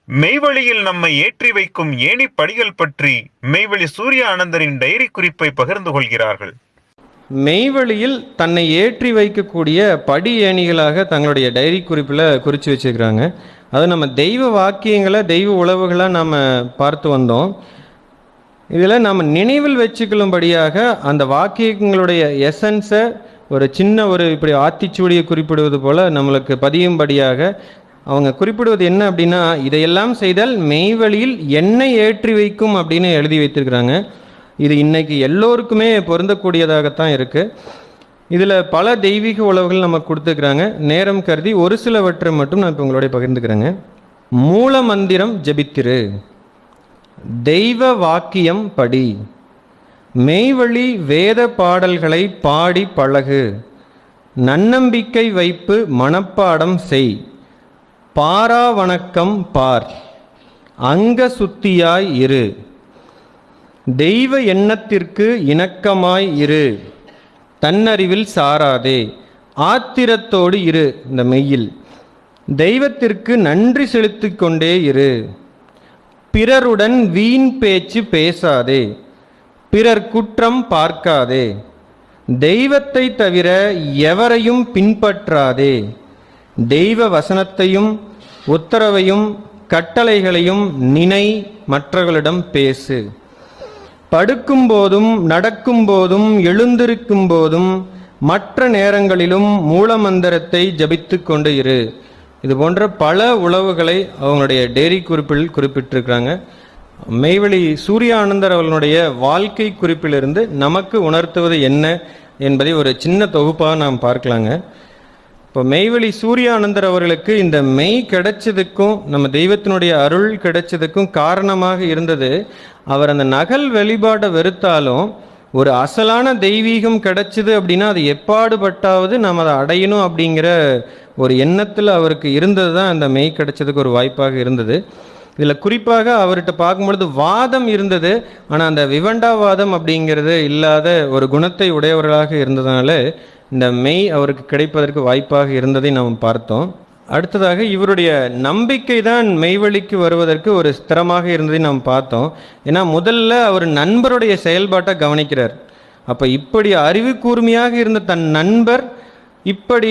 மெய்வழியில் நம்மை ஏற்றி வைக்கும் ஏணி படிகள் பற்றி மெய்வழி சூரிய ஆனந்தரின் டைரி குறிப்பை பகிர்ந்து கொள்கிறார்கள். மெய்வழியில் தன்னை ஏற்றி வைக்கக்கூடிய படி ஏணிகளாக தங்களுடைய டைரி குறிப்பில் குறித்து வச்சுருக்கிறாங்க. அது நம்ம தெய்வ வாக்கியங்களை தெய்வ உழவுகளாக நாம் பார்த்து வந்தோம். இதில் நம்ம நினைவில் வச்சுக்கொள்ளும்படியாக அந்த வாக்கியங்களுடைய எசன்ஸை ஒரு சின்ன இப்படி ஆத்திச்சூடியை குறிப்பிடுவது போல் நம்மளுக்கு பதியும்படியாக அவங்க குறிப்பிடுவது என்ன அப்படின்னா, இதையெல்லாம் செய்தால் மெய்வழியில் என்னை ஏற்றி வைக்கும் அப்படின்னு எழுதி வைத்திருக்கிறாங்க. இது இன்னைக்கு எல்லோருக்குமே பொருந்தக்கூடியதாகத்தான் இருக்குது. இதில் பல தெய்வீக உழவுகள் நமக்கு கொடுத்துருக்குறாங்க. நேரம் கருதி ஒரு சிலவற்றை மட்டும் நான் இப்போ உங்களோட பகிர்ந்துக்கிறேங்க. மூல மந்திரம் ஜபித்திரு, தெய்வ வாக்கியம் படி, மெய்வழி வேத பாடல்களை பாடி பழகு, நன்னம்பிக்கை வைப்பு மனப்பாடம் செய், பாரா வணக்கம் பார், அங்க சுத்தியாய் இரு, தெய்வ எண்ணத்திற்கு இணக்கமாய் இரு, தன்னறிவில் சாராதே, ஆத்திரத்தோடு இரு, இந்த மெய்யில் தெய்வத்திற்கு நன்றி செலுத்தி கொண்டே இரு, பிறருடன் வீண் பேச்சு பேசாதே, பிறர் குற்றம் பார்க்காதே, தெய்வத்தை தவிர எவரையும் பின்பற்றாதே, தெய்வ வசனத்தையும் உத்தரவையும் கட்டளைகளையும் நினை, மற்றவர்களிடம் பேசு, படுக்கும் போதும் நடக்கும் போதும் எழுந்திருக்கும் போதும் மற்ற நேரங்களிலும் மூலமந்திரத்தை ஜபித்து கொண்டு இரு. இது போன்ற பல உளவுகளை அவங்களுடைய டேரி குறிப்பில் குறிப்பிட்டிருக்கிறாங்க. மெய்வழி சூரிய ஆனந்தர் அவர்களுடைய வாழ்க்கை குறிப்பிலிருந்து நமக்கு உணர்த்துவது என்ன என்பதை ஒரு சின்ன தொகுப்பாக நாம் பார்க்கலாங்க. இப்போ மெய்வழி சூரிய ஆனந்தர் அவர்களுக்கு இந்த மெய் கிடைச்சதுக்கும் நம்ம தெய்வத்தினுடைய அருள் கிடைச்சதுக்கும் காரணமாக இருந்தது, அவர் அந்த நகல் வெளிப்பாடை வெறுத்தாலும் ஒரு அசலான தெய்வீகம் கிடைச்சிது அப்படின்னா அது எப்பாடுபட்டாவது நம்ம அதை அடையணும் அப்படிங்கிற ஒரு எண்ணத்தில் அவருக்கு இருந்தது தான் அந்த மெய் கிடைச்சதுக்கு ஒரு வாய்ப்பாக இருந்தது. இதில் குறிப்பாக அவர்கிட்ட பார்க்கும்பொழுது வாதம் இருந்தது, ஆனால் அந்த விவண்டாவாதம் அப்படிங்கிறது இல்லாத ஒரு குணத்தை உடையவர்களாக இருந்ததுனால இந்த மெய் அவருக்கு கிடைப்பதற்கு வாய்ப்பாக இருந்ததை நாம் பார்த்தோம். அடுத்ததாக இவருடைய நம்பிக்கை தான் மெய்வழிக்கு வருவதற்கு ஒரு ஸ்திரமாக இருந்ததை நாம் பார்த்தோம். ஏன்னா முதல்ல அவர் நண்பருடைய செயல்பாட்டை கவனிக்கிறார். அப்போ இப்படி அறிவு கூர்மையாக இருந்த தன் நண்பர் இப்படி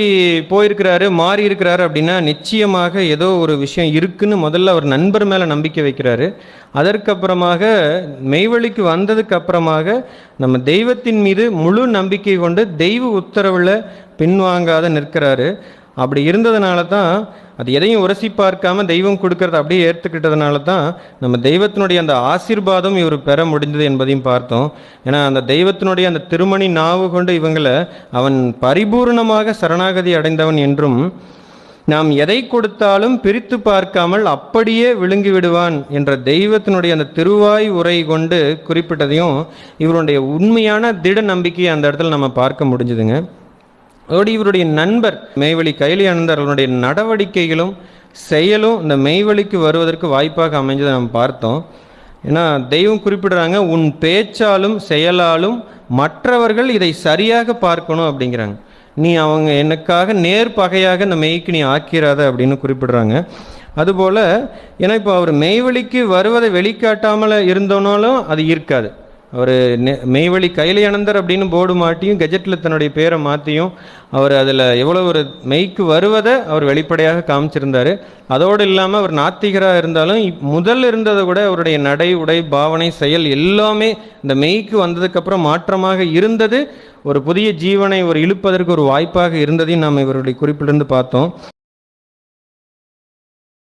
போயிருக்கிறாரு, மாறி இருக்கிறாரு அப்படின்னா நிச்சயமாக ஏதோ ஒரு விஷயம் இருக்குன்னு முதல்ல அவர் நண்பர் மேலே நம்பிக்கை வைக்கிறாரு. அதற்கப்புறமாக மெய்வழிக்கு வந்ததுக்கு அப்புறமாக நம்ம தெய்வத்தின் மீது முழு நம்பிக்கை கொண்டு தெய்வ உத்தரவில் பின்வாங்காத நிற்கிறாரு. அப்படி இருந்ததுனால தான், அது எதையும் உரசி பார்க்காம தெய்வம் கொடுக்கறத அப்படியே ஏற்றுக்கிட்டதுனால தான் நம்ம தெய்வத்தினுடைய அந்த ஆசீர்வாதம் இவர் பெற முடிந்தது என்பதையும் பார்த்தோம். ஏன்னா அந்த தெய்வத்தினுடைய அந்த திருமணி நாவு கொண்டு இவங்களை அவன் பரிபூர்ணமாக சரணாகதி அடைந்தவன் என்றும், நாம் எதை கொடுத்தாலும் பிரித்து பார்க்காமல் அப்படியே விழுங்கி விடுவான் என்ற தெய்வத்தினுடைய அந்த திருவாய் உரை கொண்டு குறிப்பிட்டதையும் இவருடைய உண்மையான திட நம்பிக்கையை அந்த இடத்துல நம்ம பார்க்க முடிஞ்சுதுங்க. அதோடு இவருடைய நண்பர் மெய்வழி கைலி ஆனந்தர்களுடைய நடவடிக்கைகளும் செயலும் இந்த மெய்வழிக்கு வருவதற்கு வாய்ப்பாக அமைஞ்சதை நம்ம பார்த்தோம். ஏன்னா தெய்வம் குறிப்பிடுறாங்க, உன் பேச்சாலும் செயலாலும் மற்றவர்கள் இதை சரியாக பார்க்கணும் அப்படிங்கிறாங்க. நீ அவங்க எனக்காக நேர்பகையாக இந்த மெய்க்கு நீ ஆக்கிறாத அப்படின்னு குறிப்பிடுறாங்க. அதுபோல் ஏன்னா இப்போ அவர் மெய்வழிக்கு வருவதை வெளிக்காட்டாமல் இருந்தோனாலும் அது இருக்காது. அவர் மெய்வழி கைலி ஆனந்தர் அப்படின்னு போர்டு மாட்டியும் கெஜெட்டில் தன்னுடைய பேரை மாற்றியும் அவர் அதில் எவ்வளோ ஒரு மெய்க்கு வருவதை அவர் வெளிப்படையாக காமிச்சிருந்தார். அதோடு இல்லாமல் அவர் நாத்திகராக இருந்தாலும் முதல் இருந்ததை கூட அவருடைய நடை உடை பாவனை செயல் எல்லாமே இந்த மெய்க்கு வந்ததுக்கப்புறம் மாற்றமாக இருந்தது. ஒரு புதிய ஜீவனை இழுப்பதற்கு ஒரு வாய்ப்பாக இருந்ததையும் நாம் இவருடைய குறிப்பிலிருந்து பார்த்தோம்.